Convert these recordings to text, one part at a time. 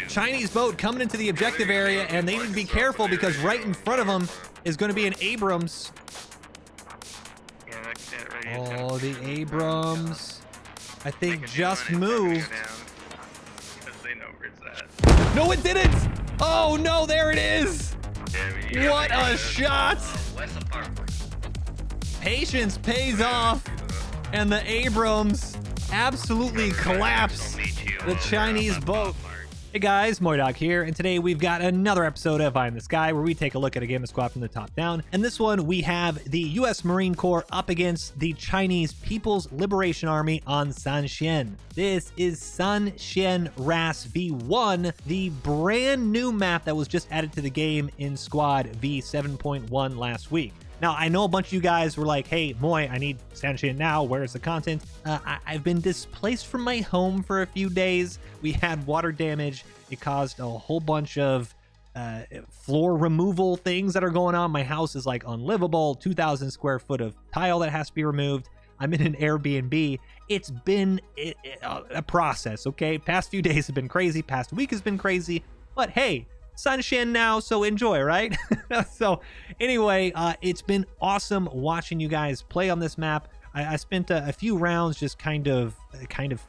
Chinese boat coming into the objective area, and they need to be careful because right in front of them is going to be an Abrams. Oh, the Abrams, I think, just moved. No, it didn't! Oh, no, there it is! What a shot! Patience pays off, and the Abrams absolutely collapse the Chinese boat. Hey guys, MoiDawg here, and today we've got another episode of Eye in the Sky where we take a look at a game of squad from the top down. And this one, we have the US Marine Corps up against the Chinese People's Liberation Army on Sanxian. This is Sanxian RAS V1, the brand new map that was just added to the game in Squad V7.1 last week. Now, I know a bunch of you guys were like, hey, Moi, I need Sanxian now. Where's the content? I've been displaced from my home for a few days. We had water damage. It caused a whole bunch of floor removal things that are going on. My house is like unlivable, 2,000 square foot of tile that has to be removed. I'm in an Airbnb. It's been a process, okay? Past few days have been crazy. Past week has been crazy. But hey, Sanxian now, so enjoy, right? So anyway, it's been awesome watching you guys play on this map. I spent a few rounds just kind of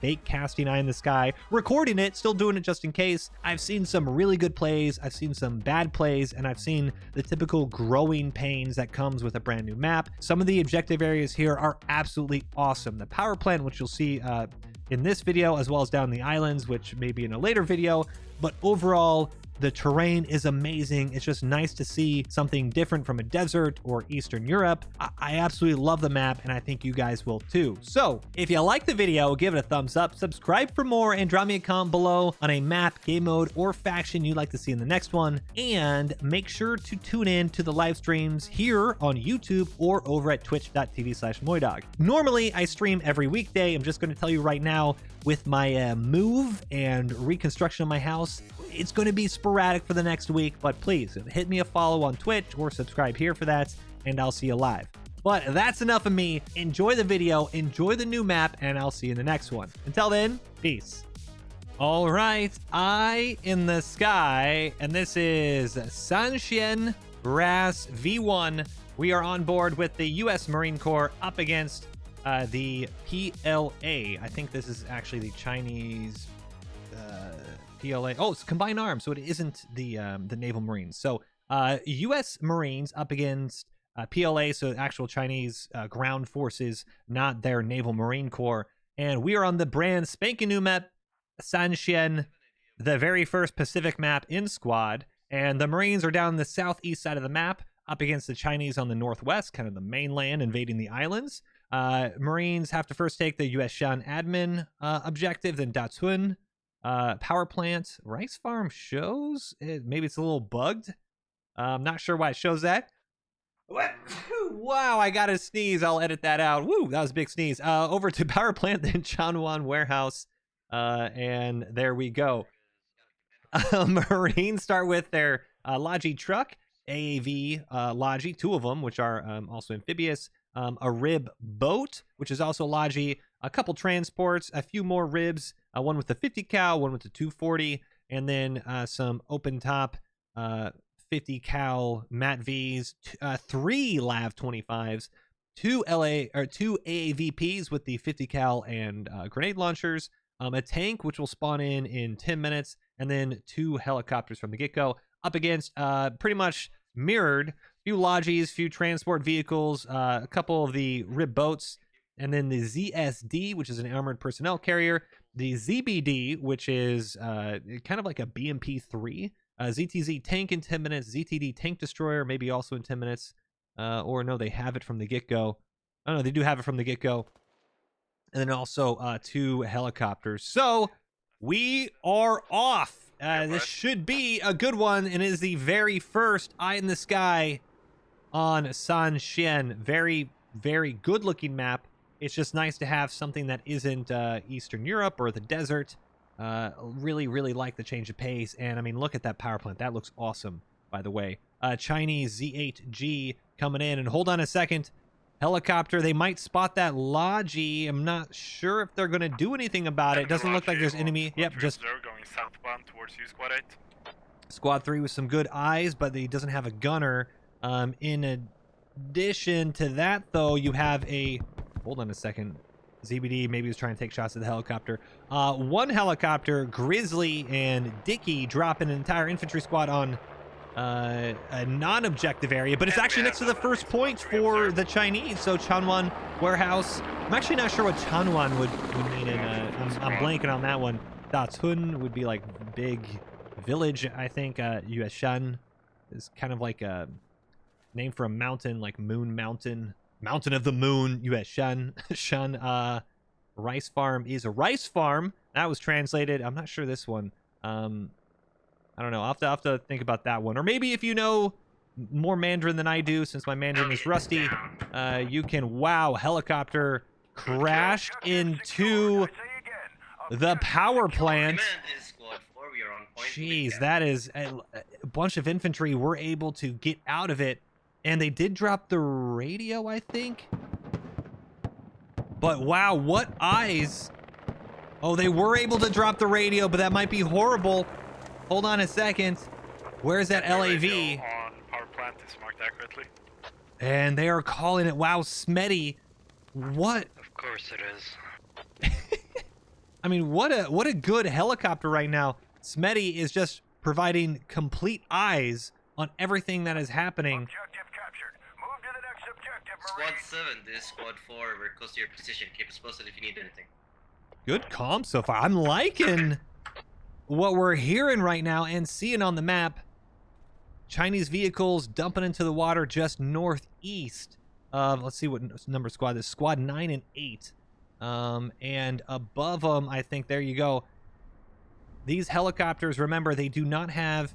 fake casting Eye in the Sky, recording it, still doing it just in case. I've seen some really good plays, I've seen some bad plays, and I've seen the typical growing pains that comes with a brand new map. Some of the objective areas here are absolutely awesome. The power plant, which you'll see in this video, as well as down the islands, which may be in a later video, but overall, the terrain is amazing. It's just nice to see something different from a desert or Eastern Europe. I absolutely love the map, and I think you guys will too. So if you like the video, give it a thumbs up, subscribe for more, and drop me a comment below on a map, game mode, or faction you'd like to see in the next one. And make sure to tune in to the live streams here on YouTube or over at twitch.tv/MoiDawg. Normally, I stream every weekday. I'm just going to tell you right now, with my move and reconstruction of my house, it's going to be sporadic for the next week, but please hit me a follow on Twitch or subscribe here for that, and I'll see you live. But that's enough of me. Enjoy the video, enjoy the new map, and I'll see you in the next one. Until then, peace. All right, Eye in the Sky, and this is Sanxian RAS V1. We are on board with the US Marine Corps up against the PLA. I think this is actually the Chinese PLA. Oh, it's combined arms, so it isn't the Naval Marines. So US Marines up against PLA, so actual Chinese ground forces, not their Naval Marine Corps. And we are on the brand spanking new map, Sanxian, the very first Pacific map in Squad. And the Marines are down the southeast side of the map, up against the Chinese on the northwest, kind of the mainland, invading the islands. Marines have to first take the Yueshan admin objective, then Datsun power plant. Rice farm shows maybe it's a little bugged. I'm not sure why it shows that. What? Wow, I got a sneeze. I'll edit that out. Woo, that was a big sneeze. Over to power plant, then Chanwan warehouse, and there we go. Marines start with their Logi truck, AAV Logi, two of them, which are also amphibious. A rib boat, which is also Logi, a couple transports, a few more ribs, one with the 50 cal, one with the 240, and then some open top 50 cal Mat Vs, 3 Lav 25s, two AAVPs with the 50 cal and grenade launchers, a tank which will spawn in 10 minutes, and then 2 helicopters from the get-go, up against pretty much mirrored few Logis, few transport vehicles, a couple of the rib boats, and then the ZSD, which is an armored personnel carrier, the ZBD, which is kind of like a BMP-3, ZTZ tank in 10 minutes, ZTD tank destroyer maybe also in 10 minutes, or no, they have it from the get-go. Oh no, they do have it from the get-go. And then also 2 helicopters. So we are off. This should be a good one, and it is the very first Eye in the Sky on Sanxian. Very, very good looking map. It's just nice to have something that isn't Eastern Europe or the desert. Really, really like the change of pace. And I mean, look at that power plant. That looks awesome, by the way. Chinese Z8G coming in. And hold on a second. Helicopter, they might spot that Logi. I'm not sure if they're going to do anything about it. Doesn't look like there's enemy. Yep, just going southbound towards you, Squad 8. Squad 3 with some good eyes, but he doesn't have a gunner. In addition to that, though, you have a... Hold on a second. ZBD maybe was trying to take shots at the helicopter. One helicopter, Grizzly and Ducky, dropping an entire infantry squad on a non-objective area, but it's actually next to the first point for the Chinese. So Chanwan Warehouse. I'm actually not sure what Chanwan would mean in I'm blanking on that one. Datun would be like big village, I think. Yueshan is kind of like a name for a mountain, like Moon Mountain. Mountain of the Moon, Yueshan. Shan, rice farm is a rice farm. That was translated. I'm not sure this one. I don't know. I'll have to think about that one. Or maybe if you know more Mandarin than I do, since my Mandarin is rusty, you can... Wow, helicopter crashed into the power plant. Jeez, that is... A bunch of infantry were able to get out of it. And they did drop the radio, I think. But wow, what eyes. Oh, they were able to drop the radio, but that might be horrible. Hold on a second. Where's that LAV? On power plant is marked accurately. And they are calling it. Wow, Smetty. What? Of course it is. I mean, what a good helicopter right now. Smetty is just providing complete eyes on everything that is happening. Objective captured. Move to the next objective, Squad Marine. 7, this is Squad 4. We're close to your position. Keep us posted if you need anything. Good comm so far. I'm liking what we're hearing right now and seeing on the map. Chinese vehicles dumping into the water just northeast of, let's see what number squad this is. Squad 9 and 8. And above them, I think, there you go. These helicopters, remember, they do not have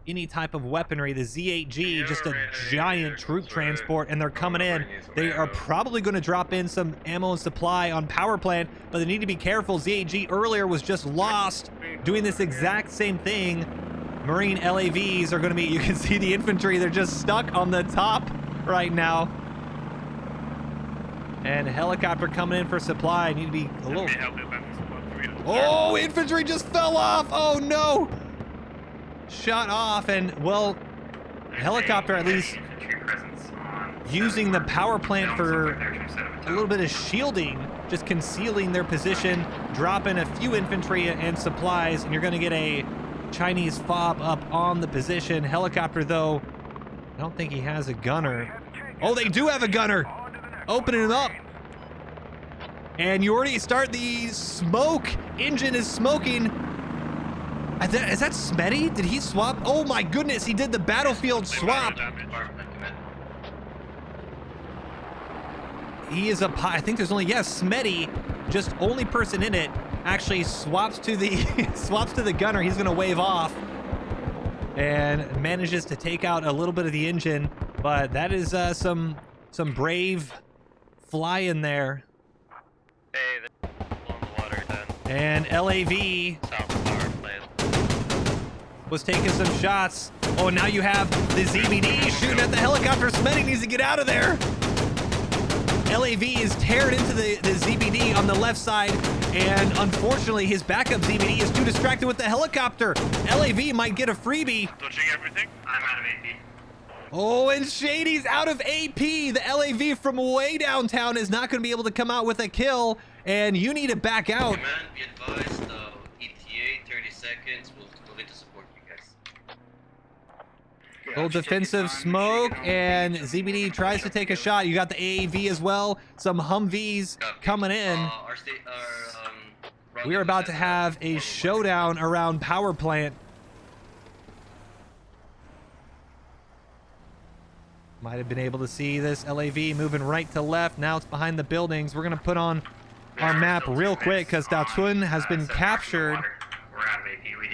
any type of weaponry. The Z8G, just a giant troop transport, and they're coming in. They are probably going to drop in some ammo and supply on power plant, but they need to be careful. Z8G earlier was just lost doing this exact same thing. Marine LAVs are going to be, you can see the infantry, they're just stuck on the top right now. And a helicopter coming in for supply. Need to be a little... Oh, infantry just fell off. Oh no, shot off. And well, helicopter at least using the power plant for a little bit of shielding, just concealing their position, dropping a few infantry and supplies, and you're going to get a Chinese fob up on the position. Helicopter, though, I don't think he has a gunner. Oh, they do have a gunner. Opening him up. And you already start the smoke. Engine is smoking. Is that Smetty? Did he swap? Oh my goodness, he did the battlefield swap. He is a... I think there's only... Yes, Smetty, just only person in it, actually swaps to the swaps to the gunner. He's gonna wave off and manages to take out a little bit of the engine. But that is some brave flying there. Hey, they're on the water then. And LAV South power plant. was taking some shots. Oh, now you have the ZBD shooting at the helicopter. Smetty needs to get out of there. LAV is tearing into the ZBD on the left side, and unfortunately his backup ZBD is too distracted with the helicopter. LAV might get a freebie. Dodging everything. I'm out of AP. Oh, and Shady's out of AP. The LAV from way downtown is not going to be able to come out with a kill, and you need to back out. Command, be advised, ETA, 30 seconds. We'll need to support you guys. Little defensive smoke, and ZBD tries to take a shot. You got the AAV as well. Some Humvees coming in. We are about to have a showdown around power plant. Might have been able to see this LAV moving right to left. Now it's behind the buildings. We're going to put on our map real quick because Datun has been captured.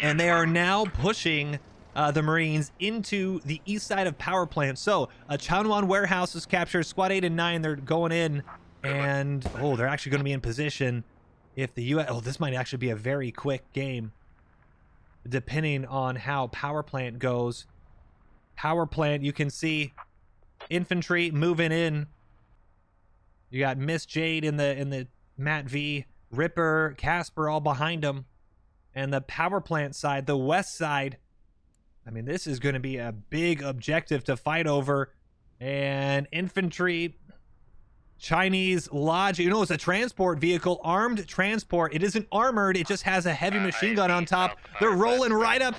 And they are now pushing the Marines into the east side of power plant. So Chanwan Warehouse is captured. Squad 8 and 9, they're going in. And, oh, they're actually going to be in position if the U.S. Oh, this might actually be a very quick game, depending on how power plant goes. Power plant, you can see infantry moving in. You got Miss Jade in the Matt V, Ripper, Casper all behind him. And the power plant side, the west side. I mean, this is going to be a big objective to fight over. And infantry, Chinese Lodge. You know, it's a transport vehicle, armed transport. It isn't armored. It just has a heavy machine gun on top. They're rolling right up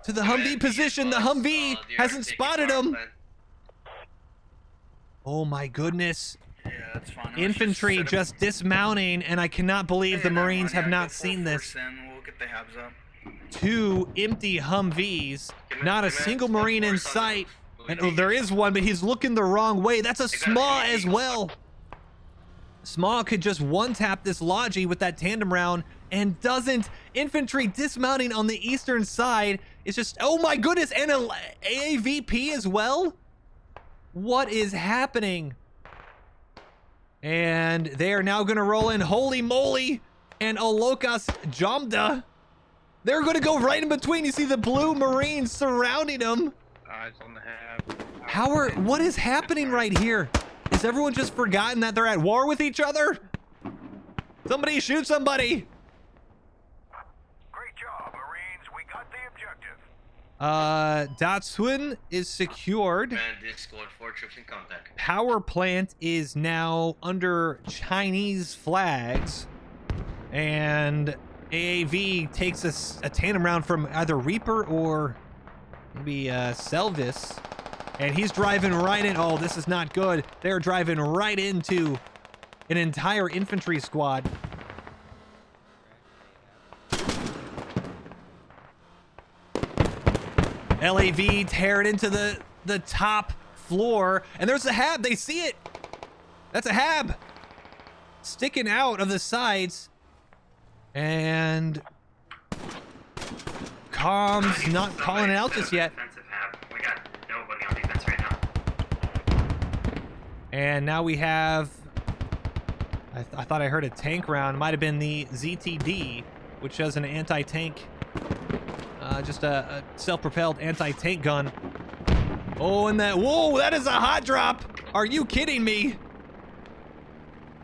to the Humvee position. The Humvee hasn't spotted them. Oh my goodness. Yeah, that's fine. Infantry just dismounting, and I cannot believe the Marines have not seen this. We'll get the habs up. 2 empty Humvees, not a single Marine in sight. And oh, there is one, but he's looking the wrong way. That's a Smaw as well. Smaw could just one-tap this Logi with that tandem round and doesn't. Infantry dismounting on the eastern side. It's just, oh my goodness, and a AAVP as well? What is happening? And they are now going to roll in. Holy moly. And Olokas Jamda. They're going to go right in between. You see the blue Marines surrounding them. Eyes on the hab. What is happening right here? Is everyone just forgotten that they're at war with each other? Somebody shoot somebody. Great job, Marines. We got the objective. Datsun is secured. And this squad 4 troops in contact. Power plant is now under Chinese flags. And AAV takes a tandem round from either Reaper or maybe Selvis. And he's driving right in. Oh, this is not good. They're driving right into an entire infantry squad. LAV tearing into the top floor. And there's a hab. They see it. That's a hab. Sticking out of the sides. And comms not calling it out just yet. We got nobody on defense right now. And now we have, I thought I heard a tank round. Might have been the ZTD, which has an anti-tank, just a self-propelled anti-tank gun. Oh, and whoa, that is a hot drop. Are you kidding me?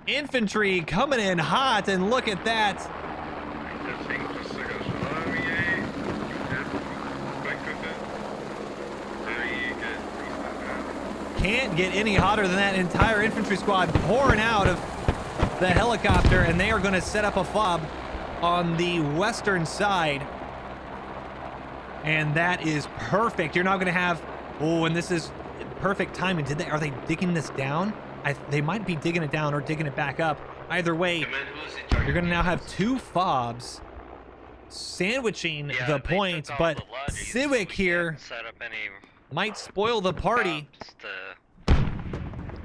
Infantry coming in hot, and look at that. Can't get any hotter than that. Entire infantry squad pouring out of the helicopter, and they are going to set up a fob on the western side. And that is perfect. You're now going to have, oh, and this is perfect timing. Are they digging this down? They might be digging it down or digging it back up. Either way, you're going to now have 2 fobs sandwiching the point, but Civic here might spoil the party.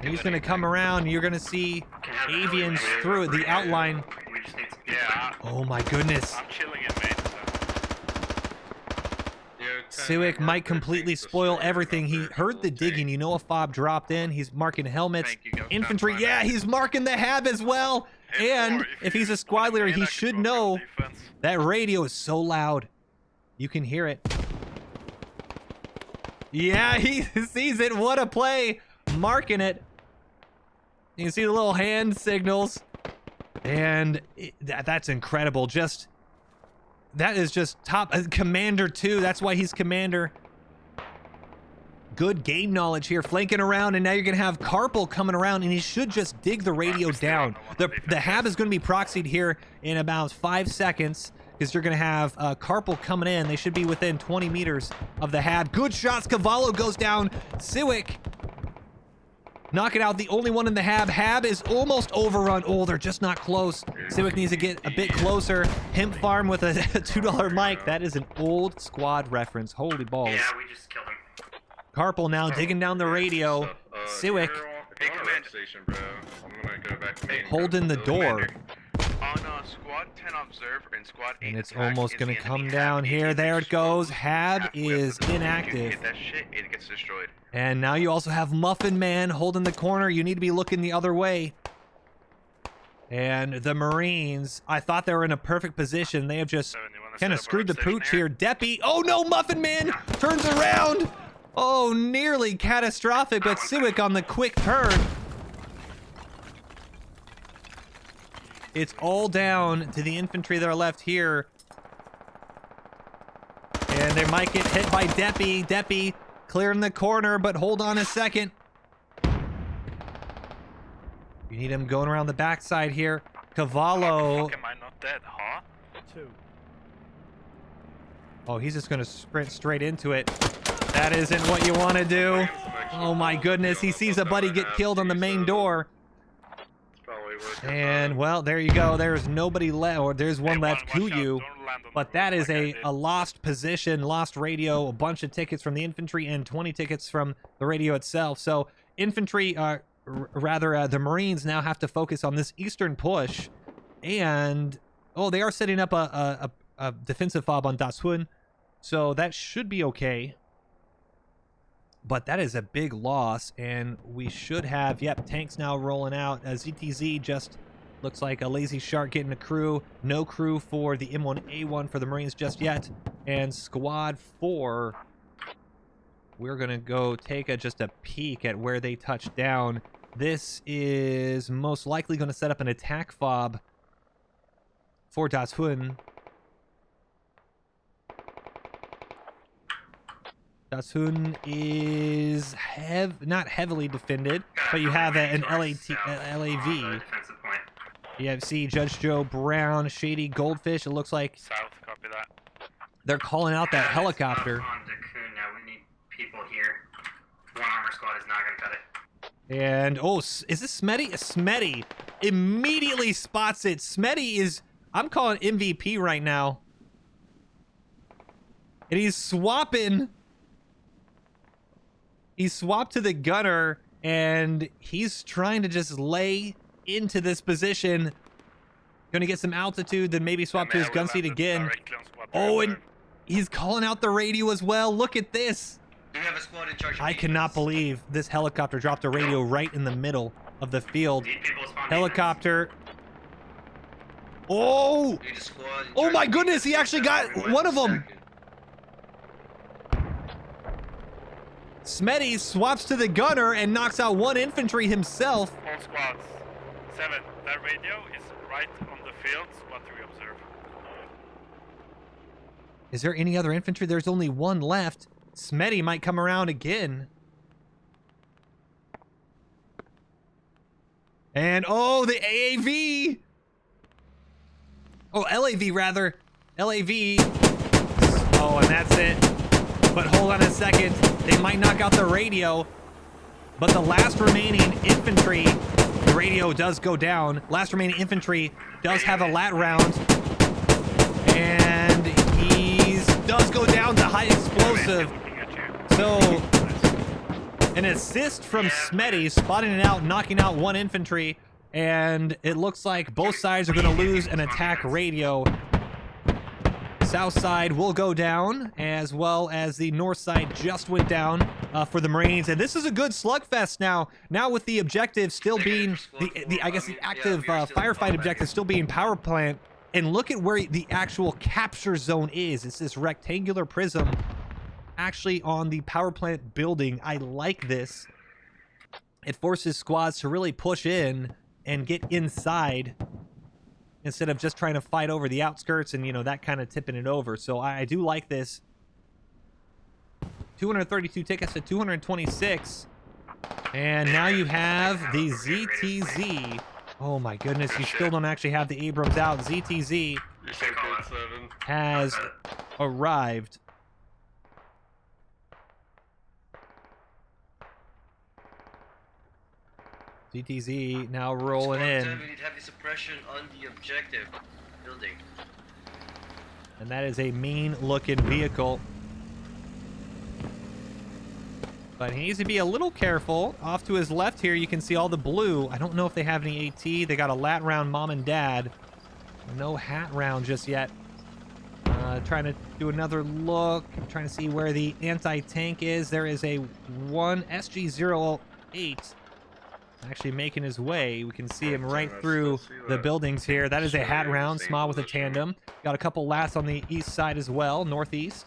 He's going to come around. You're going to see avians through it, the outline. Oh my goodness. I'm chilling it, mate. Civic might completely spoil everything. He heard the digging. You know, a fob dropped in. He's marking helmets. Infantry, yeah, he's marking the hab as well. And if he's a squad leader, he should know that radio is so loud. You can hear it. Yeah, he sees it. What a play. Marking it. You can see the little hand signals. And that's incredible. That is just top. Commander, too. That's why he's commander. Good game knowledge here. Flanking around, and now you're going to have Carpal coming around, and he should just dig the radio down. The hab is going to be proxied here in about 5 seconds, because you're going to have Carpal coming in. They should be within 20 meters of the hab. Good shots. Cavallo goes down. Civic knocking out the only one in the hab. Hab is almost overrun. Oh, they're just not close. Civic needs to get a bit closer. Hemp Farm with a $2 mic. That is an old squad reference. Holy balls. Yeah, we just killed him. Carpal now digging down the radio. Civic holding the door. On squad 10 observe and squad 8 and it's almost gonna come down here. There it goes. Hab is inactive. Hit that shit, it gets destroyed. And now you also have Muffin Man holding the corner. You need to be looking the other way. And the Marines, I thought they were in a perfect position. They have just kind of screwed the pooch here. Deppy, oh no, Muffin Man turns around. Oh, nearly catastrophic, but Civic on the quick turn. It's all down to the infantry that are left here. And they might get hit by Deppy. Deppy clearing the corner, but hold on a second. You need him going around the backside here. Cavallo. Fuck, am I not dead, huh? Oh, he's just going to sprint straight into it. That isn't what you want to do. Oh my goodness, he sees a buddy get killed on the main door. And, well, there you go. There's nobody left, or there's one left to you. But that is a lost position, lost radio, a bunch of tickets from the infantry, and 20 tickets from the radio itself. So infantry, the Marines now have to focus on this eastern push. And, oh, they are setting up a defensive fob on Das Hun. So that should be okay. But that is a big loss, and we should have, yep, tanks now rolling out. ZTZ just looks like a lazy shark getting a crew. No crew for the M1A1 for the Marines just yet. And Squad 4, we're going to go take just a peek at where they touched down. This is most likely going to set up an attack fob for Das Hun. Das Hun is not heavily defended, but you have an LAV. You see Judge Joe Brown, Shady Goldfish. It looks like South, copy that. They're calling out that helicopter. On Dakun now, we need people here. One armor squad is not going to cut it. And, oh, is this Smetty? Smetty immediately spots it. Smetty is, I'm calling MVP right now. And he's swapping. He's swapped to the gunner, and he's trying to just lay into this position. Going to get some altitude, then maybe swap to his gun seat again. Oh, and he's calling out the radio as well. Look at this. Do you have a squad in charge of I cannot believe this helicopter dropped a radio right in the middle of the field. Helicopter. Oh! Oh my goodness, he actually got one of them. Smetty swaps to the gunner and knocks out one infantry himself. All squads. 7. That radio is right on the field. What do we observe? Is there any other infantry? There's only one left. Smetty might come around again. And, oh, the AAV. Oh, LAV, rather. LAV. Oh, and that's it. But hold on a second. They might knock out the radio. But the last remaining infantry, the radio does go down. Last remaining infantry does have a lat round. And he does go down to high explosive. So, an assist from Smetty, spotting it out, knocking out one infantry. And it looks like both sides are going to lose an attack radio. South side will go down, as well as the north side just went down for the Marines. And this is a good slugfest now. Now with the objective still being, I guess the active firefight objective still being power plant. And look at where the actual capture zone is. It's this rectangular prism actually on the power plant building. I like this. It forces squads to really push in and get inside, instead of just trying to fight over the outskirts and, you know, that kind of tipping it over. So I do like this. 232 tickets to 226. And now you have the ZTZ. Oh my goodness, you still don't actually have the Abrams out. ZTZ has arrived. ZTZ now rolling in. We need heavy suppression on the objective building. And that is a mean looking vehicle. But he needs to be a little careful. Off to his left here, you can see all the blue. I don't know if they have any AT. They got a lat round, mom and dad. No hat round just yet. Trying to do another look. I'm trying to see where the anti-tank is. There is a one SG-08 actually making his way. We can see him right through the buildings here. That is a hat round, small with a tandem. Got a couple last on the east side as well, northeast.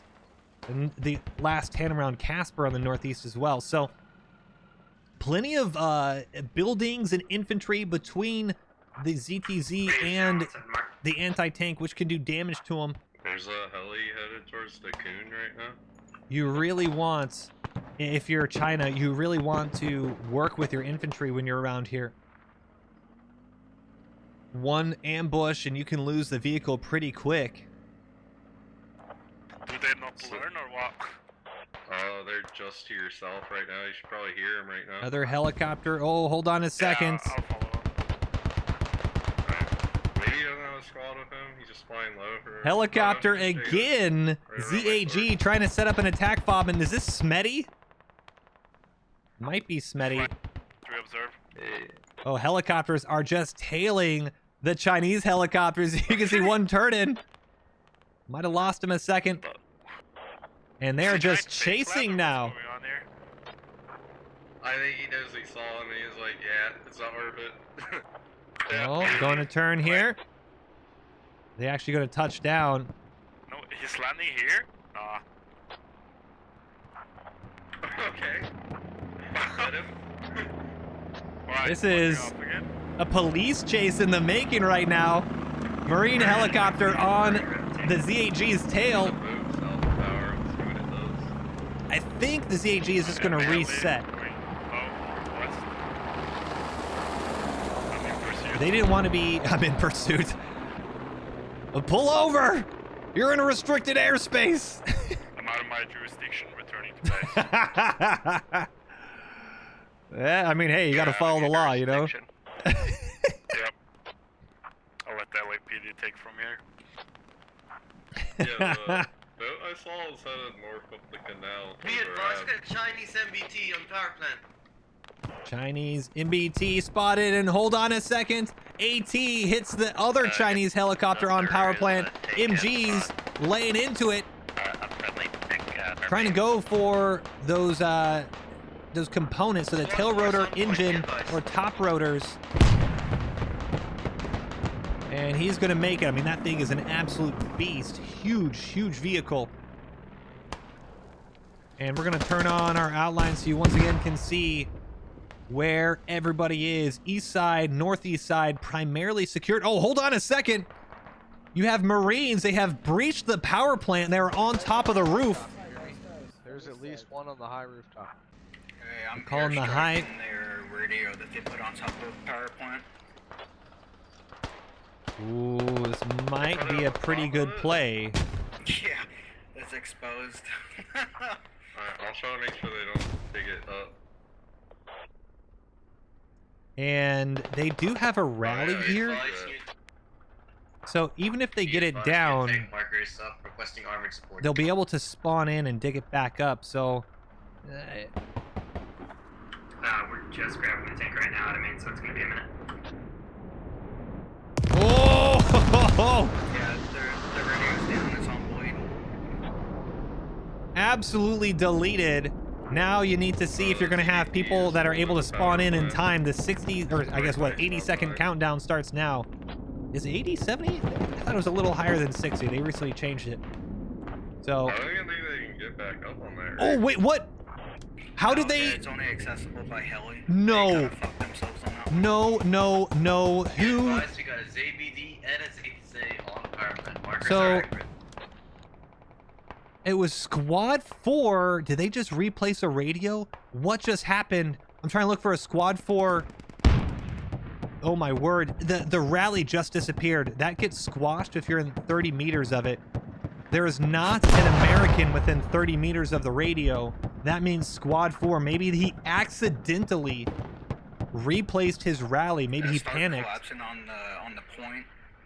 And the last tandem round Casper on the northeast as well. So plenty of buildings and infantry between the ZTZ and the anti-tank, which can do damage to them. There's a heli headed towards the Coon right now. You really want, if you're China, you really want to work with your infantry when you're around here. One ambush and you can lose the vehicle pretty quick. Do they not learn or what? They're just to yourself right now. You should probably hear them right now. Another helicopter. Oh, hold on a second. Yeah, I'll follow him. Maybe he doesn't have a squad with him. He's just flying low for Helicopter again. ZAG trying to set up an attack fob. And is this Smetty? Might be Smetty. 3 observe. Hey. Oh, helicopters are just tailing the Chinese helicopters. You can see one turning. Might have lost him a second. And they're just chasing now. I think he knows he saw him and he's like, yeah, it's not worth it. Oh, going to turn here. They actually going to touch down. No, he's landing here? Nah. Okay. Let him. Alright, This is off again. a police chase in the making right now. Marine helicopter on the ZAG's tail. Move, self-power, let's see what it does. I think the ZAG is just going to reset. They didn't want to be... I'm in pursuit. Pull over! You're in a restricted airspace! I'm out of my jurisdiction, returning to base. Yeah, I mean, hey, you got to follow the law, you know? Yep. I'll let the LAPD take from here. Yeah, the boat I saw was headed north up the canal. Be advised that Chinese MBT on power plant. Chinese MBT spotted, and hold on a second. AT hits the other Chinese helicopter on power plant. MG's laying into it. Trying to go for those components, so the tail rotor, engine, or top rotors. And he's going to make it. I mean, that thing is an absolute beast. Huge, huge vehicle. And we're going to turn on our outline so you once again can see where everybody is. East side, northeast side, primarily secured. Oh, hold on a second. You have Marines. They have breached the power plant. They're on top of the roof. There's at least one on the high rooftop. Hey, I'm Calling the high. airstriking their radio that they put on top of the power plant. Ooh, this might be a pretty good play. Yeah, it's exposed. Alright, I'll try to make sure they don't dig it up. And they do have a rally here. So even if they get it down, they'll be able to spawn in and dig it back up. So We're just grabbing the tank right now out of main, so it's gonna be a minute. oh, Yeah, the radio's down. It's on void. absolutely deleted. Now you need to see if you're going to have people that are able to spawn in time. The 60, or I guess what, 80-second countdown starts now. Is it 80, 70? I thought it was a little higher than 60. They recently changed it. So. I don't think they can get back up on there. Oh, wait, what? How did they? It's only accessible by heli. No. They kinda fucked themselves on that one. No. Who? We got a ZBD and a ZTC on power plant. Markers So- are accurate. It was Squad 4. Did they just replace a radio? What just happened? I'm trying to look for a Squad 4. Oh my word. The rally just disappeared. That gets squashed if you're in 30 meters of it. There is not an American within 30 meters of the radio. That means Squad 4. Maybe he accidentally replaced his rally. Maybe he Started panicked. collapsing on the point.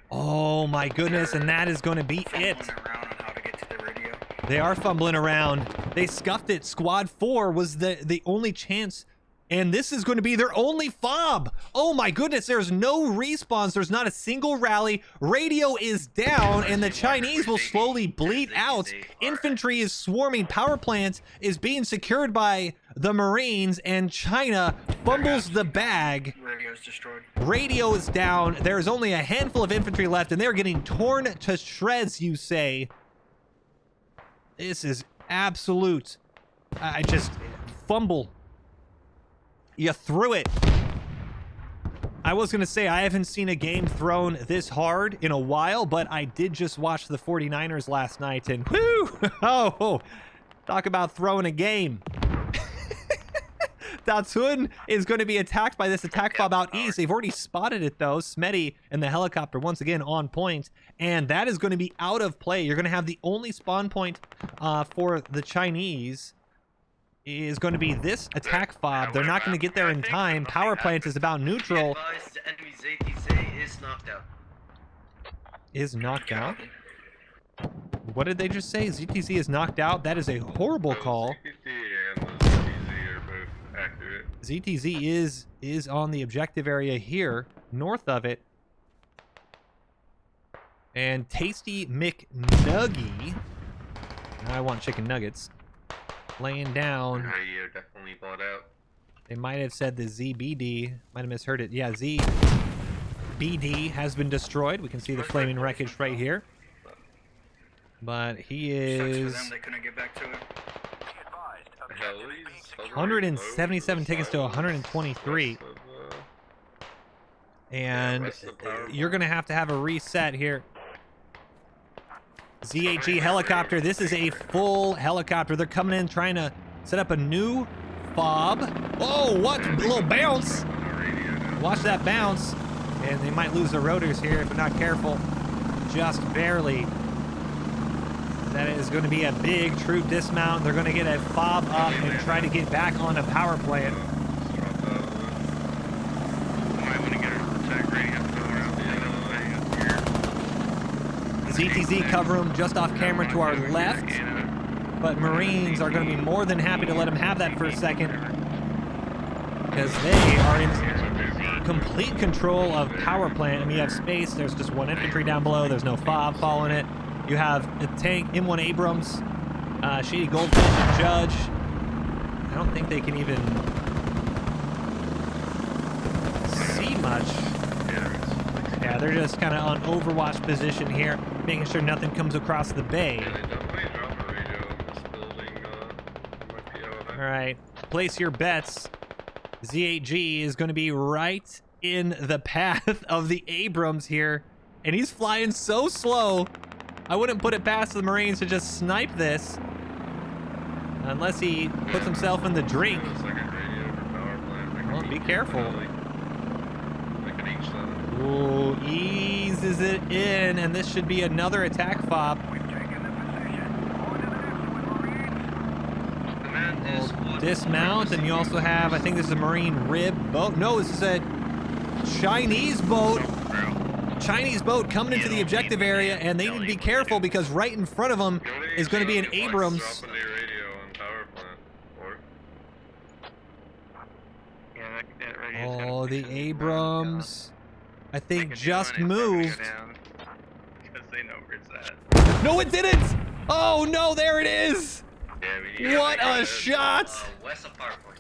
Oh my goodness, and that is going to be it. Fumbling around on how to get to the radio. They are fumbling around. They scuffed it. Squad 4 was the only chance, and this is going to be their only fob. Oh my goodness, there's no respawns. There's not a single rally. Radio is down, and the Chinese will slowly bleed out. Infantry is swarming. Power plant is being secured by the Marines, and China fumbles the bag. Radio's destroyed. Radio is down. There's only a handful of infantry left, and they're getting torn to shreds, you say. This is absolute. I just fumble. You threw it. I was going to say, I haven't seen a game thrown this hard in a while, but I did just watch the 49ers last night, and whoo! Oh, talk about throwing a game. Datsun is going to be attacked by this attack fob out east. They've already spotted it, though. Smetty and the helicopter once again on point, and that is going to be out of play. You're going to have the only spawn point for the Chinese is going to be this attack fob. They're not going to get there in time. Power plant is about neutral. The enemy ZTZ is knocked out. Is knocked out? What did they just say? ZTZ is knocked out? That is a horrible call. ZTZ and the ZTZ are both accurate. ZTZ is on the objective area here, north of it. And Tasty McNuggy, I want chicken nuggets, laying down. Radio definitely bought out. They might have said the ZBD. Might have misheard it. Yeah, ZBD has been destroyed. We can see the flaming wreckage right here. But he Sucks is... for them, they couldn't get back to it. 177 tickets to 123. And you're going to have a reset here. ZHG helicopter. This is a full helicopter. They're coming in trying to set up a new fob. Oh, what? A little bounce. Watch that bounce. And they might lose the rotors here if they're not careful. Just barely. That is going to be a big troop dismount. They're going to get a fob up and try to get back on a power plant. ZTZ cover them just off camera to our left, but Marines are going to be more than happy to let them have that for a second because they are in complete control of power plant. I mean, you have space. There's just one infantry down below. There's no fob following it. You have a tank, M1 Abrams, Shady Goldfish, and Judge. I don't think they can even see much. Yeah, they're just kind of on overwatch position here, making sure nothing comes across the bay. All right, place your bets. Z8G is going to be right in the path of the Abrams here, and he's flying so slow. I wouldn't put it past the Marines to just snipe this, unless he puts himself in the drink. Well, be careful. Ooh, eases it in, and this should be another attack fob. Dismount, and you also have, I think this is a Marine rib boat. No, this is a Chinese boat. Chinese boat coming into the objective area, and they need to be careful because right in front of them is going to be an Abrams. Oh, the Abrams, I think, just moved. Because they know where it's at. No, it didn't! Oh, no, there it is! What a shot! West of PowerPoint.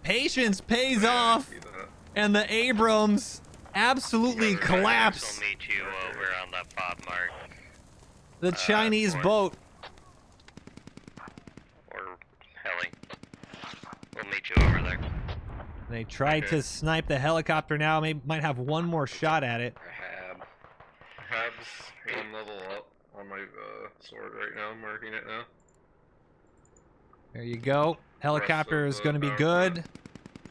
Patience pays off, and the Abrams absolutely collapse. We'll meet you over on the fob mark. The Chinese boat. Or heli. We'll meet you over there. They tried to snipe the helicopter now. Might have one more shot at it. Hab's one level up on my sword right now. I'm marking it now. There you go. Helicopter is going to be good.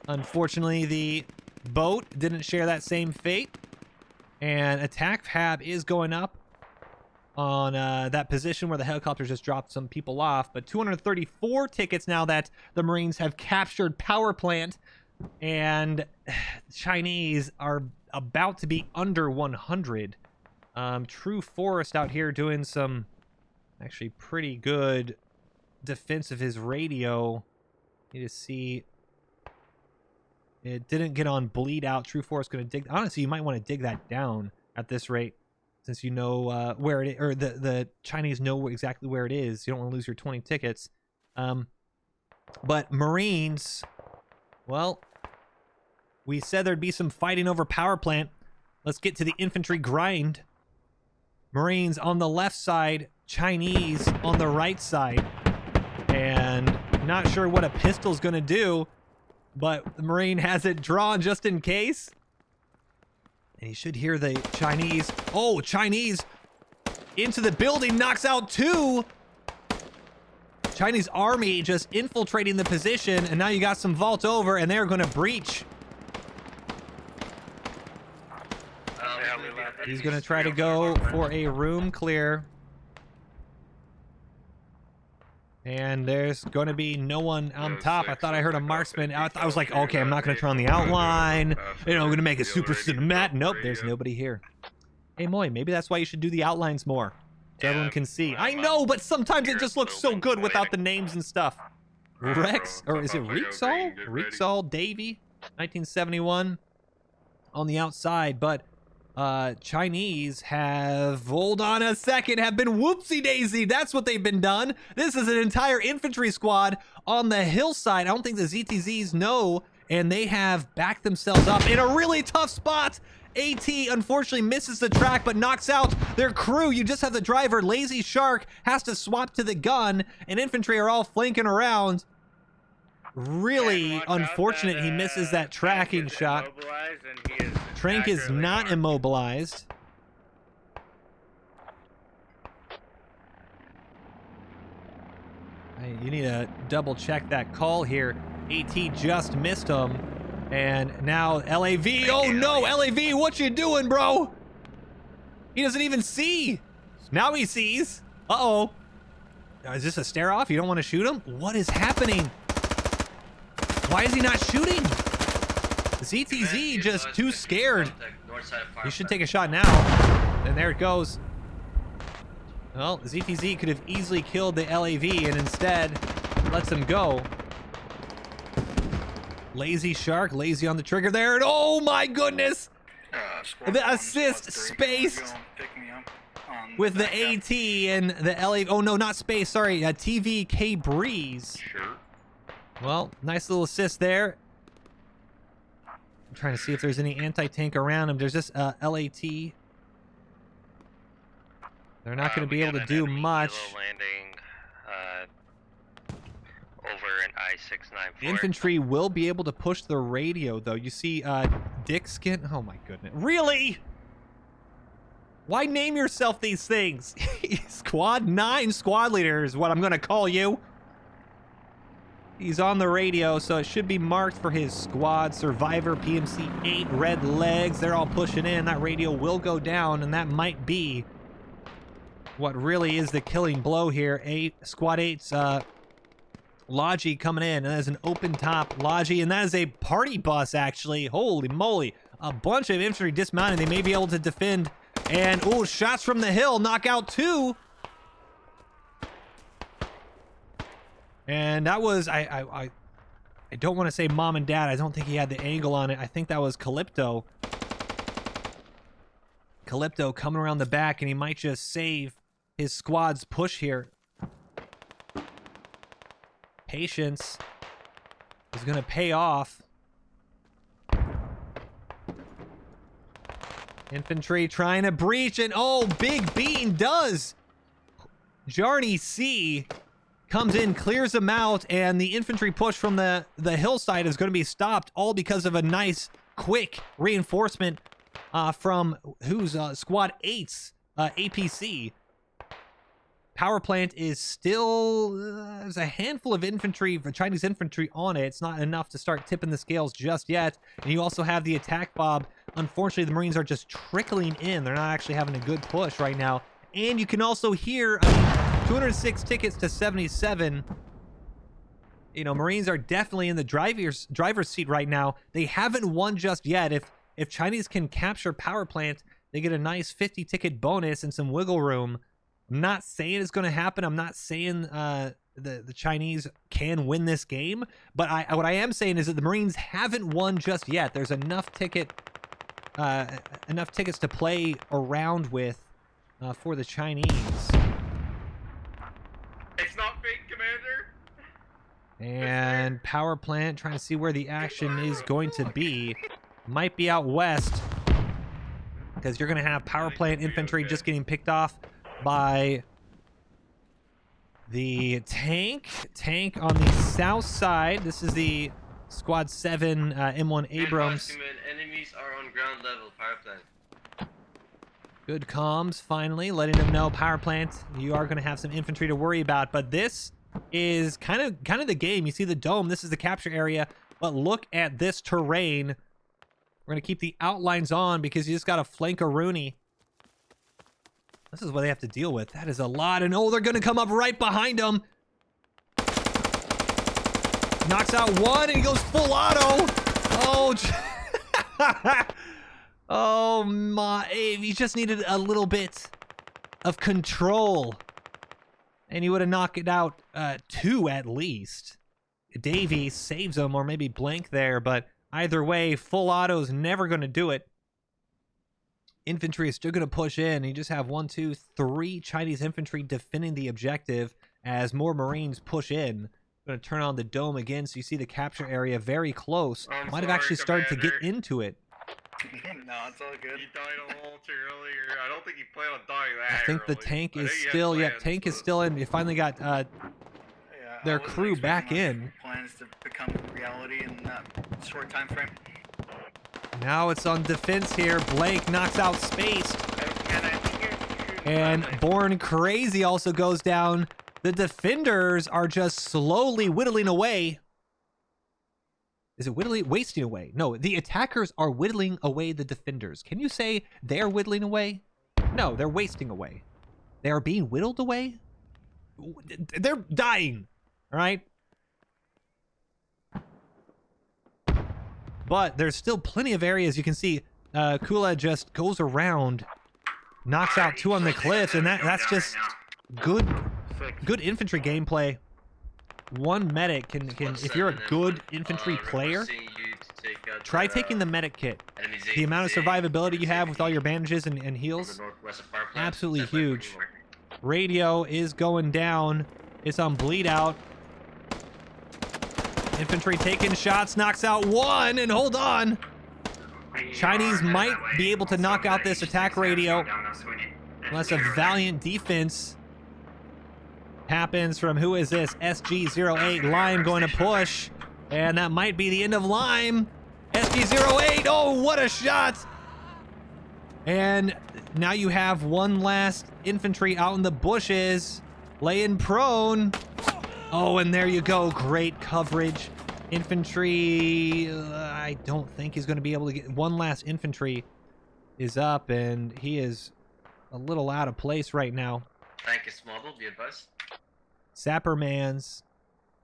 Unfortunately, the boat didn't share that same fate. And attack fab is going up on that position where the helicopter just dropped some people off. But 234 tickets now that the Marines have captured power plant. And Chinese are about to be under 100. True Forest out here doing some actually pretty good defense of his radio. Need to see. It didn't get on bleed out. True Forest going to dig. Honestly, you might want to dig that down at this rate, since you know where it is, or the Chinese know exactly where it is. You don't want to lose your 20 tickets. But Marines, well, we said there'd be some fighting over power plant. Let's get to the infantry grind. Marines on the left side, Chinese on the right side. And not sure what a pistol's going to do, but the Marine has it drawn just in case. And you should hear the Chinese. Oh, Chinese into the building, knocks out 2. Chinese army just infiltrating the position, and now you got some vault over, and they're going to breach. He's going to try to go for a room clear. And there's going to be no one on top. I thought I heard a marksman. I was like, okay, I'm not going to turn on the outline. You know, I'm going to make it super cinematic. Nope, there's nobody here. Hey, Moi, maybe that's why you should do the outlines more. So everyone can see. I know, but sometimes it just looks so good without the names and stuff. Rex, or is it Rexall? Rexall Davy, 1971 on the outside, but Chinese have, hold on a second, have been whoopsie-daisy. That's what they've been done. This is an entire infantry squad on the hillside. I don't think the ZTZs know, and they have backed themselves up in a really tough spot. AT unfortunately misses the track, but knocks out their crew. You just have the driver. Lazy Shark has to swap to the gun, and infantry are all flanking around. Really unfortunate he misses that tracking shot. Trank is not immobilized. Hey, you need to double check that call here. AT just missed him. And now LAV, oh no, LAV, what you doing, bro? He doesn't even see. Now he sees. Uh-oh. Is this a stare off? You don't want to shoot him? What is happening? Why is he not shooting? ZTZ just too scared. He should take a shot now. And there it goes. Well, ZTZ could have easily killed the LAV and instead lets him go. Lazy Shark, lazy on the trigger there, and oh my goodness! The assist spaced with the AT and the LA. Oh no, not space. Sorry, TVK Breeze. Sure. Well, nice little assist there. I'm trying to see if there's any anti-tank around him. There's this LAT. They're not going to be able to do much. Landing over an I-694. Infantry will be able to push the radio, though. You see Dick Skin. Oh my goodness. Really? Why name yourself these things? Squad 9 squad leader is what I'm going to call you. He's on the radio, so it should be marked for his squad. Survivor, PMC 8, red legs. They're all pushing in. That radio will go down, and that might be what really is the killing blow here. Squad 8's Logi coming in, and that is an open top Logi, and that is a party bus, actually. Holy moly. A bunch of infantry dismounted. They may be able to defend. And, oh, shots from the hill. Knock out 2. And that was, I don't want to say mom and dad. I don't think he had the angle on it. I think that was Calypto. Calypto coming around the back, and he might just save his squad's push here. Patience is going to pay off. Infantry trying to breach, and oh, Big Bean does. Jarny C comes in, clears them out, and the infantry push from the hillside is going to be stopped, all because of a nice, quick reinforcement from who's Squad 8's APC. Power plant is still, there's a handful of infantry, Chinese infantry on it. It's not enough to start tipping the scales just yet. And you also have the attack bob. Unfortunately, the Marines are just trickling in. They're not actually having a good push right now. And you can also hear 206 tickets to 77. You know, Marines are definitely in the driver's seat right now. They haven't won just yet. If Chinese can capture power plant, they get a nice 50 ticket bonus and some wiggle room. I'm not saying it's going to happen. I'm not saying the Chinese can win this game, but what I am saying is that the Marines haven't won just yet. There's enough tickets to play around with for the Chinese. It's not fake, Commander. And power plant, trying to see where the action is going to be. Might be out west, because you're going to have power plant infantry just getting picked off by the tank on the south side. This is the Squad 7 M1 Abrams. Enemies are on ground level, power plant. Good comms, finally, letting them know, power plant, you are going to have some infantry to worry about. But this is kind of the game. You see the dome. This is the capture area. But look at this terrain. We're going to keep the outlines on because you just got to flank a Rooney. This is what they have to deal with. That is a lot. And oh, they're going to come up right behind him. Knocks out one and he goes full auto. Oh, oh my, he just needed a little bit of control. And he would have knocked it out 2 at least. Davey saves him, or maybe blank there, but either way, full auto's never going to do it. Infantry is still going to push in. You just have 1, 2, 3 Chinese infantry defending the objective as more Marines push in. Going to turn on the dome again, so you see the capture area very close. Might have actually started to get into it. No, it's all good. He died a little too earlier. I don't think he planned on dying that I think the early, tank but is he had still, yeah, plans, tank is but- still in. You finally got Yeah, their I wasn't crew back expecting my in. Plans to become reality in that short time frame. Now it's on defense here. Blank knocks out Spaced. And Born Crazy also goes down. The defenders are just slowly whittling away. Is it whittling? Wasting away. No, the attackers are whittling away the defenders. Can you say they're whittling away? No, they're wasting away. They are being whittled away? They're dying. All right? But there's still plenty of areas you can see. Kula just goes around, knocks out 2 on the cliffs, and that's just good infantry gameplay. One medic can if you're a good infantry player, try taking the medic kit. The amount of survivability you have with all your bandages and heals, absolutely huge. Radio is going down. It's on bleed out. Infantry taking shots, knocks out 1, and hold on. Chinese might be able to knock out this attack radio unless a valiant defense happens from, who is this? SG08, Lime going to push, and that might be the end of Lime. SG08, oh, what a shot! And now you have one last infantry out in the bushes, laying prone. Oh, and there you go, great coverage. Infantry, I don't think he's going to be able to get, one last infantry is up, and he is a little out of place right now. Tank is smothered, be advised. Sapperman's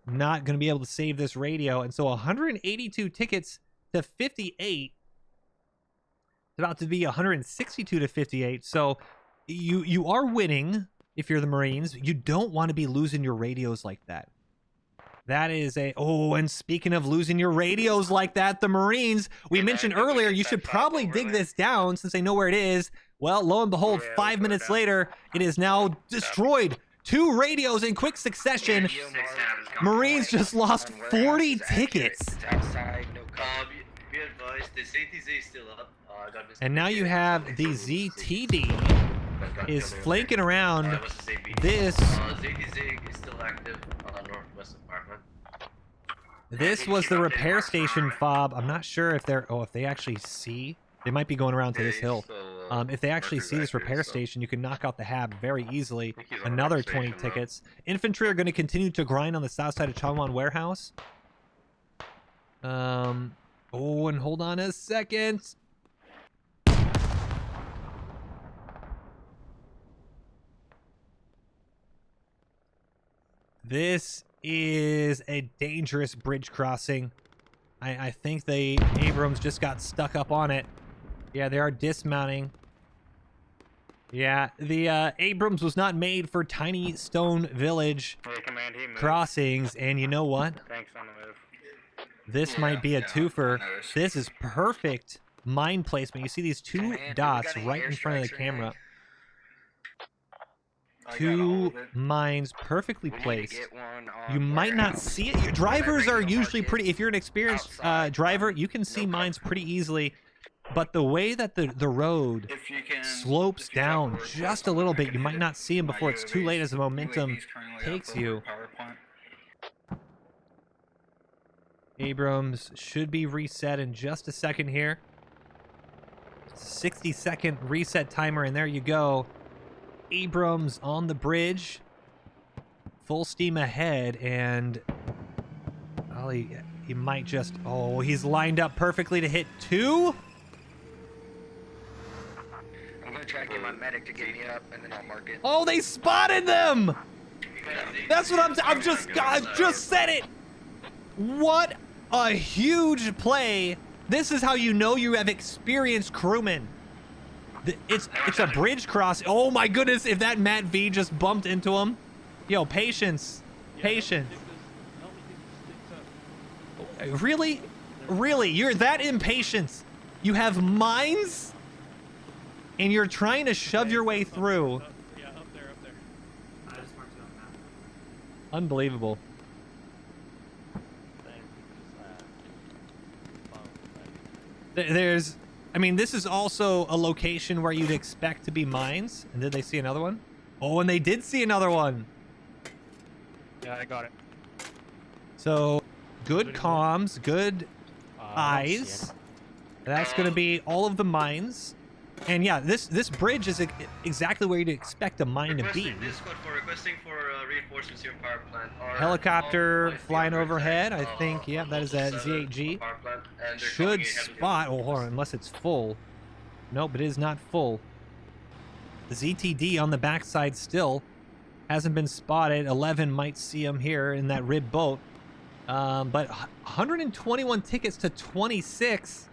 not going to be able to save this radio, and so 182 tickets to 58. It's about to be 162 to 58, so you are winning if you're the Marines. You don't want to be losing your radios like that. That is a... Oh, and speaking of losing your radios like that, the Marines, we mentioned earlier, you should probably dig this down since they know where it is. Well, lo and behold, 5 minutes later, it is now destroyed. 2 radios in quick succession. Marines just lost 40 tickets. Be advised, the ZTZ is still up. And now you have the ZTD is flanking around this. ZTZ is still active on northwest apartment. This was the repair station fob. I'm not sure if they're... Oh, if they actually see... They might be going around to this hill. If they actually see this repair station, you can knock out the hab very easily. Another 20 tickets. Infantry are going to continue to grind on the south side of Changwon Warehouse. Oh, and hold on a second. This is a dangerous bridge crossing. I think the Abrams just got stuck up on it. Yeah, they are dismounting. Yeah, the Abrams was not made for tiny stone village crossings, and you know what? Thanks on the move. This might be a twofer. This is perfect mine placement. You see these 2 dots right in front of the camera. 2 mines perfectly placed. You might not see it. Your drivers are usually pretty... If you're an experienced driver, you can see mines pretty easily. But the way that the road slopes down just a little bit, you might not see him before it's too late as the momentum takes you. Abrams should be reset in just a second here. 60-second reset timer, and there you go. Abrams on the bridge, full steam ahead, and well, he might just, oh, he's lined up perfectly to hit 2. I'm gonna try to get my medic to get me up, and then I'll mark it. Oh, they spotted them. That's what I just said it. What a huge play. This is how you know you have experienced crewmen. It's a bridge cross. Oh my goodness, if that Matt V just bumped into him. Yo, patience. Patience. Really? Really? You're that impatient? You have mines? And you're trying to shove your way through. Yeah, up there. I just marked it on the map. Unbelievable. There's, I mean, this is also a location where you'd expect to be mines. And did they see another one? Oh, and they did see another one. Yeah, I got it. So, good comms, good eyes. That's going to be all of the mines. And yeah, this bridge is exactly where you'd expect a mine to be. Requesting for reinforcements here in power plant. Helicopter flying overhead. I think, yeah, that is a Z8G. Should spot. Oh, hold on, unless it's full. Nope, it is not full. The ZTD on the backside still hasn't been spotted. 11 might see him here in that rib boat. But 121 tickets to 26.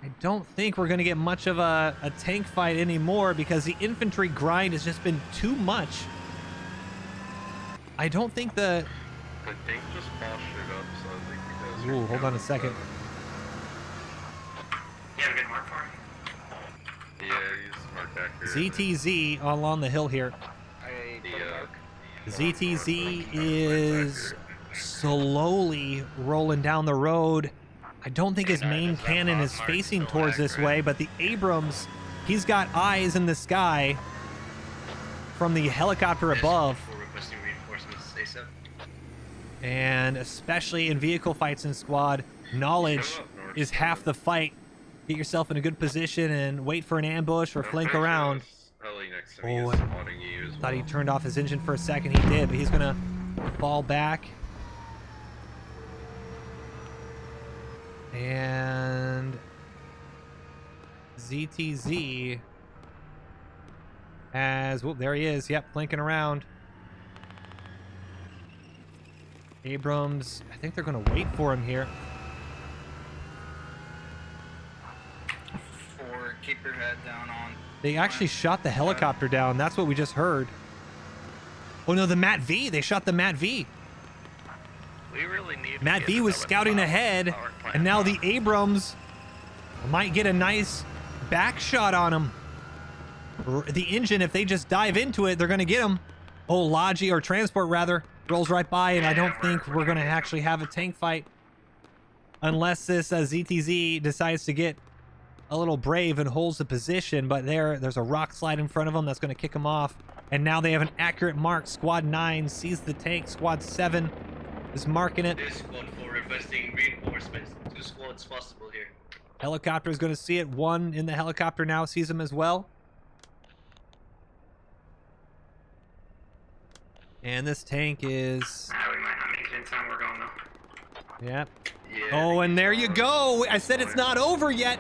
I don't think we're going to get much of a tank fight anymore because the infantry grind has just been too much. I don't think the tank just boshed it up, so I think you guys Ooh, hold on a second. You have a good mark for him? Yeah, he's marked accurate. ZTZ along the hill here. ZTZ is slowly rolling down the road. I don't think his main cannon is facing towards this way, but the Abrams, he's got eyes in the sky from the helicopter above. And especially in vehicle fights in squad, knowledge is half the fight. Get yourself in a good position and wait for an ambush or flank around. Oh, thought he turned off his engine for a second. He did, but he's gonna fall back. And ZTZ has, whoop, there he is. Yep, flanking around. Abrams, I think they're going to wait for him here. Or keep your head down on. They actually shot the helicopter down. That's what we just heard. Oh no, the Matt V. They shot the Matt V. We really need Matt V was scouting ahead, and now the Abrams might get a nice back shot on him. The engine, if they just dive into it, they're going to get him. Oh, Logi, or Transport rather, rolls right by, and I don't think we're going to actually have a tank fight unless this ZTZ decides to get a little brave and holds the position. But there's a rock slide in front of them that's going to kick him off. And now they have an accurate mark. Squad 9 sees the tank. Squad 7 is marking it. This squad 4 requesting reinforcements. 2 squads possible here. Helicopter is going to see it. 1 in the helicopter now sees him as well. And this tank is... We might not make it in time. We're going though. Yep. Yeah, Oh, and there you go. I said it's not over yet.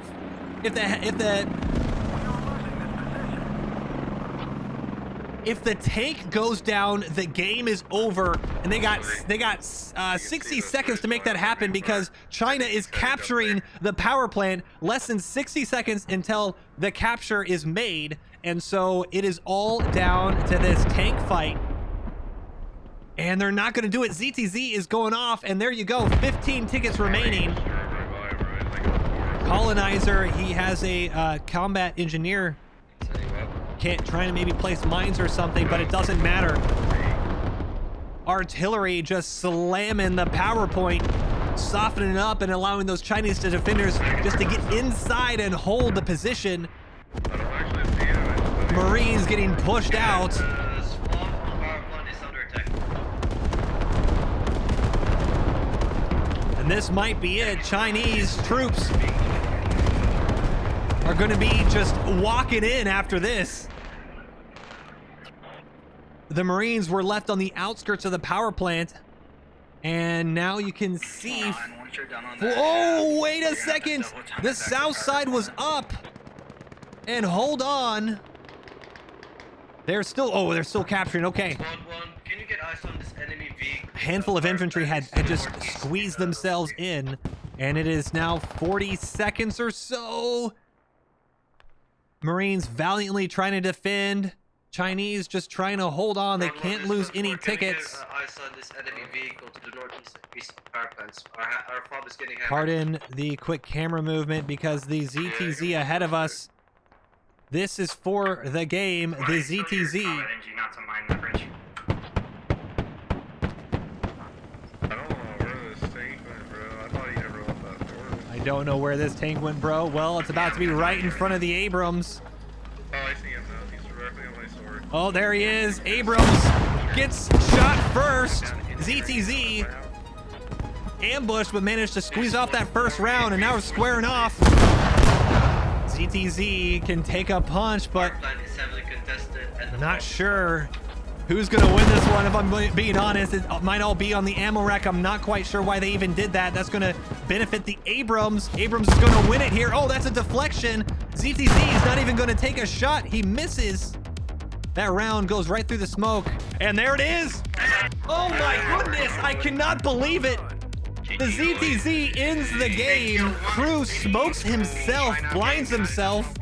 If the tank goes down, the game is over, and they got 60 seconds to make that happen because China is capturing the power plant. Less than 60 seconds until the capture is made, and so it is all down to this tank fight. And they're not going to do it. ZTZ is going off, and there you go. 15 tickets remaining. Colonizer, he has a combat engineer kit trying to maybe place mines or something, but it doesn't matter. Artillery just slamming the power point, softening it up and allowing those Chinese defenders just to get inside and hold the position. Marines getting pushed out. And this might be it. Chinese troops are going to be just walking in after this. The Marines were left on the outskirts of the power plant. And now you can see... Once you're done on that, Oh, wait a you're gonna have to second. double time The attack south the side power was plant. up. And hold on. They're still capturing. Okay. Squad 1, can you get eyes on this enemy vehicle? A handful of infantry had just squeezed themselves in. And it is now 40 seconds or so. Marines valiantly trying to defend. Chinese just trying to hold on. They can't lose any tickets. Eyes on this enemy vehicle to the northeast power plants. Our fob is getting hammered. Pardon the quick camera movement because the ZTZ ahead of us. This is for the game, the ZTZ. Not to mine the bridge. I don't know where this tank went, bro. I thought he never left that door. I don't know where this tank went, bro. Well, it's about to be right in front of the Abrams. Oh, I see him now. He's directly on my sword. Oh, there he is. Abrams gets shot first. ZTZ ambushed, but managed to squeeze off that first round, and now we're squaring off. ZTZ can take a punch, but Power plant is heavily contested. And the not fob- sure who's going to win this one. If I'm being honest, it might all be on the ammo rack. I'm not quite sure why they even did that. That's going to benefit the Abrams. Abrams is going to win it here. Oh, that's a deflection. ZTZ is not even going to take a shot. He misses. That round goes right through the smoke. And there it is. Oh my goodness. I cannot believe it. The ZTZ ends the game. Crew smokes himself, blinds himself,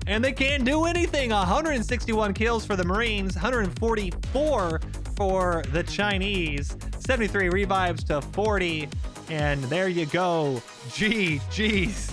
and they can't do anything. 161 kills for the Marines, 144 for the Chinese, 73 revives to 40, and there you go. GG's.